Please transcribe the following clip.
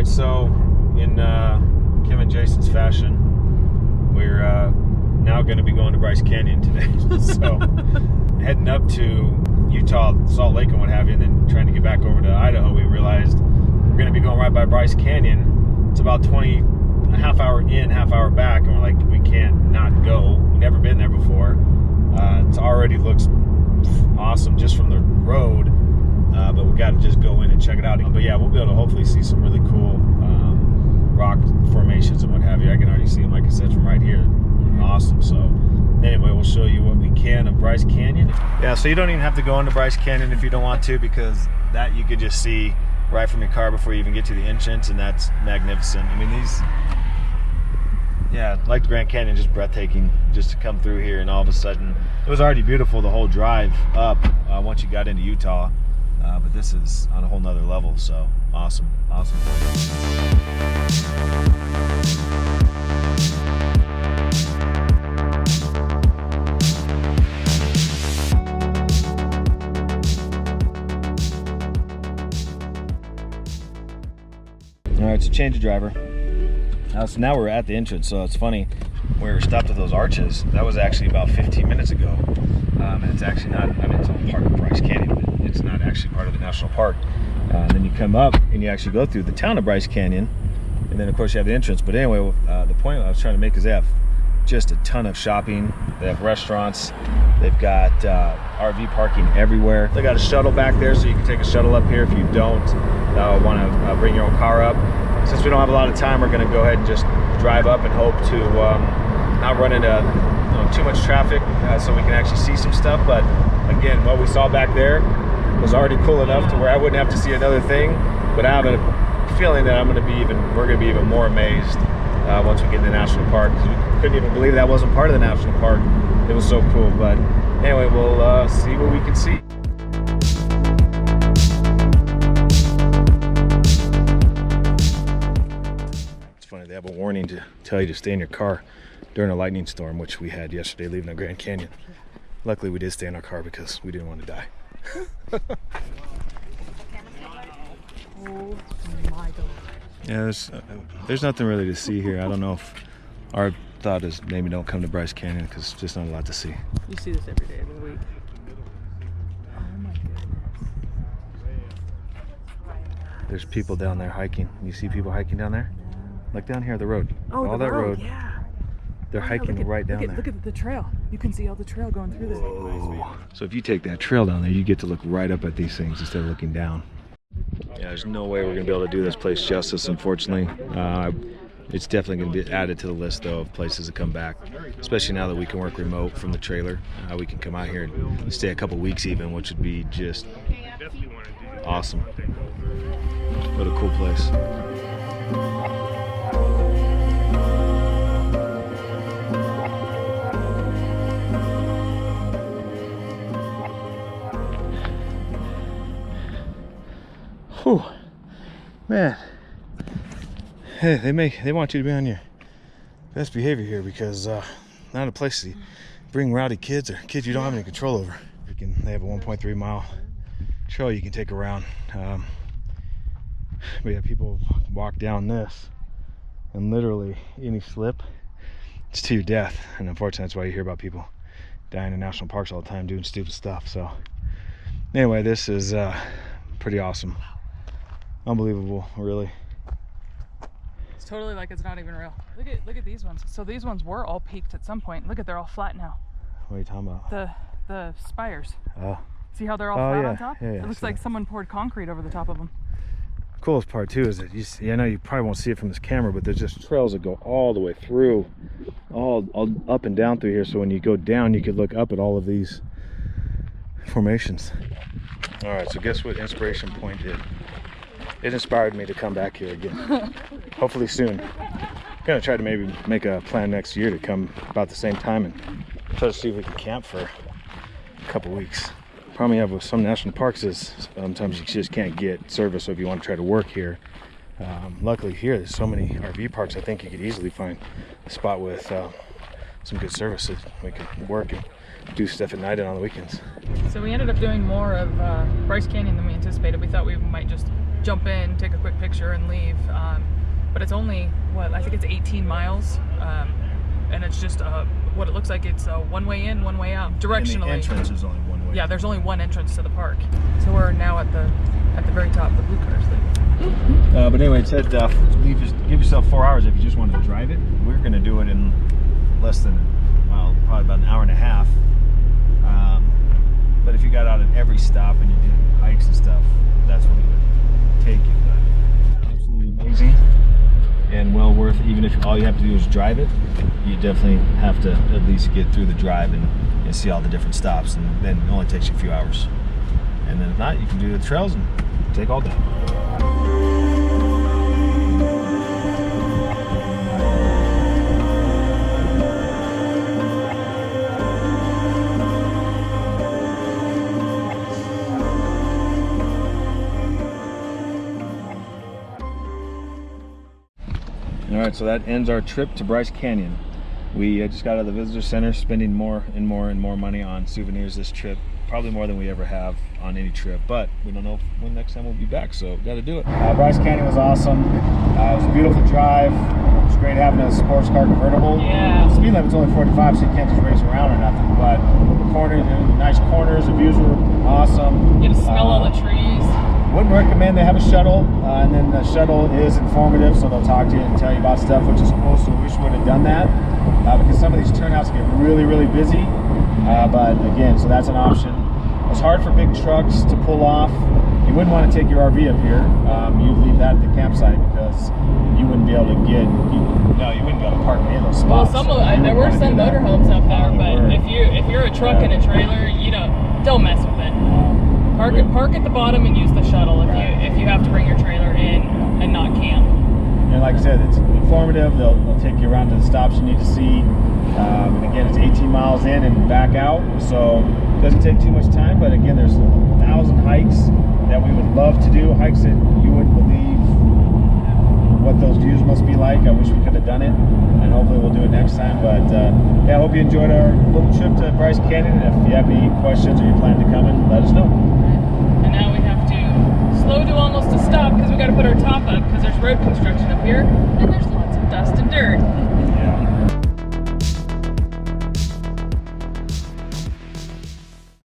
right, so in Kim and Jason's fashion, we're now going to be going to Bryce Canyon today. So heading up to Utah, Salt Lake and what have you, and then trying to get back over to Idaho, we realized we're going to be going right by Bryce Canyon. It's about a half hour in, half hour back, and we're like, we can't not go. We've never been there before. It already looks awesome just from the road, but we got to just go in and check it out. But yeah, we'll be able to hopefully see some really cool rock formations and what have you. I can already see them, like I said, from right here. Awesome. So anyway, we'll show you what we can of Bryce Canyon. Yeah, so you don't even have to go into Bryce Canyon if you don't want to, because that you could just see right from your car before you even get to the entrance, and that's magnificent. I mean, yeah, like the Grand Canyon, just breathtaking just to come through here, and all of a sudden, it was already beautiful the whole drive up once you got into Utah, but this is on a whole nother level, so awesome, awesome. All right, so change of driver. So now we're at the entrance, so it's funny, we were stopped at those arches. That was actually about 15 minutes ago. And it's actually not, I mean, it's all part of Bryce Canyon, but it's not actually part of the national park. And then you come up and you actually go through the town of Bryce Canyon, and then of course you have the entrance. But anyway, the point I was trying to make is they have just a ton of shopping. They have restaurants. They've got RV parking everywhere. They got a shuttle back there, so you can take a shuttle up here if you don't want to bring your own car up. Since we don't have a lot of time, we're going to go ahead and just drive up and hope to not run into too much traffic, so we can actually see some stuff. But again, what we saw back there was already cool enough to where I wouldn't have to see another thing. But I have a feeling that we're going to be even more amazed once we get in the national park, because we couldn't even believe that wasn't part of the national park. It was so cool. But anyway, we'll see what we can see. They have a warning to tell you to stay in your car during a lightning storm, which we had yesterday leaving the Grand Canyon. Luckily, we did stay in our car because we didn't want to die. Oh my God. Yeah, there's nothing really to see here. I don't know if our thought is maybe don't come to Bryce Canyon because there's just not a lot to see. You see this every day of the week. Oh my goodness. There's people down there hiking. You see people hiking down there? Like down here, the road. Oh, all the that road. Yeah. They're hiking right down there. Look at the trail. You can see all the trail going through there. Whoa. So if you take that trail down there, you get to look right up at these things instead of looking down. Yeah, there's no way we're going to be able to do this place justice, unfortunately. It's definitely going to be added to the list, though, of places to come back, especially now that we can work remote from the trailer. We can come out here and stay a couple weeks even, which would be just awesome. What a cool place. Whew, man. Hey, they want you to be on your best behavior here, because not a place to bring rowdy kids or kids you don't have any control over. They have a 1.3 mile trail you can take around. We have people walk down this, and literally any slip, it's to your death. And unfortunately, that's why you hear about people dying in national parks all the time doing stupid stuff. So anyway, this is pretty awesome. Unbelievable, really. It's totally like it's not even real. Look at these ones. So these ones were all peaked at some point. Look at, they're all flat now. What are you talking about? The spires. Oh. See how they're all flat yeah. on top? Yeah, it looks like someone poured concrete over the top of them. Coolest part too is that I know you probably won't see it from this camera, but there's just trails that go all the way through, all up and down through here. So when you go down, you could look up at all of these formations. All right, so guess what Inspiration Point did? It inspired me to come back here again. Hopefully soon. I'm gonna try to maybe make a plan next year to come about the same time and try to see if we can camp for a couple weeks. Problem you have with some national parks is sometimes you just can't get service. So if you want to try to work here, luckily here there's so many RV parks, I think you could easily find a spot with some good service that we could work and do stuff at night and on the weekends. So we ended up doing more of Bryce Canyon than we anticipated. We thought we might just jump in, take a quick picture, and leave. But it's only, what, I think it's 18 miles. And it's just what it looks like. It's one way in, one way out, directionally. And the entrance is only one way. Yeah, there's only one entrance to the park. So we're now at the very top. The blue car's leaving. But anyway, it said give yourself 4 hours if you just wanted to drive it. We're going to do it in less than, well, probably about an hour and a half. But if you got out at every stop and you did hikes and stuff, that's what it would take you. But absolutely amazing and well worth it. Even if all you have to do is drive it, you definitely have to at least get through the drive and see all the different stops, and then it only takes you a few hours. And then if not, you can do the trails and take all day. All right, so that ends our trip to Bryce Canyon. We just got out of the visitor center, spending more and more and more money on souvenirs this trip, probably more than we ever have on any trip, but we don't know when next time we'll be back, so got to do it. Bryce Canyon was awesome. It was a beautiful drive. It was great having a sports car convertible. Yeah. The speed limit's only 45, so you can't just race around or nothing, but the corners, nice corners, the views were awesome. You get to smell all the trees. Wouldn't recommend. They have a shuttle, and then the shuttle is informative, so they'll talk to you and tell you about stuff, which is cool. So we wish we would have done that because some of these turnouts get really, really busy. But again, so that's an option. It's hard for big trucks to pull off. You wouldn't want to take your RV up here. You'd leave that at the campsite because you wouldn't be able to get. You wouldn't be able to park in any of those spots. Well, there were some motorhomes up there, but if you're a truck and a trailer, don't mess with it. Park at the bottom and use the shuttle if you have to bring your trailer in and not camp. And like I said, it's informative. They'll take you around to the stops you need to see. And again, it's 18 miles in and back out, so it doesn't take too much time. But again, there's 1,000 hikes that we would love to do. Hikes that you wouldn't believe what those views must be like. I wish we could have done it, and hopefully we'll do it next time. But yeah, I hope you enjoyed our little trip to Bryce Canyon. And if you have any questions or you plan to come in, let us know. And now we have to slow to almost a stop because we got to put our top up because there's road construction up here and there's lots of dust and dirt.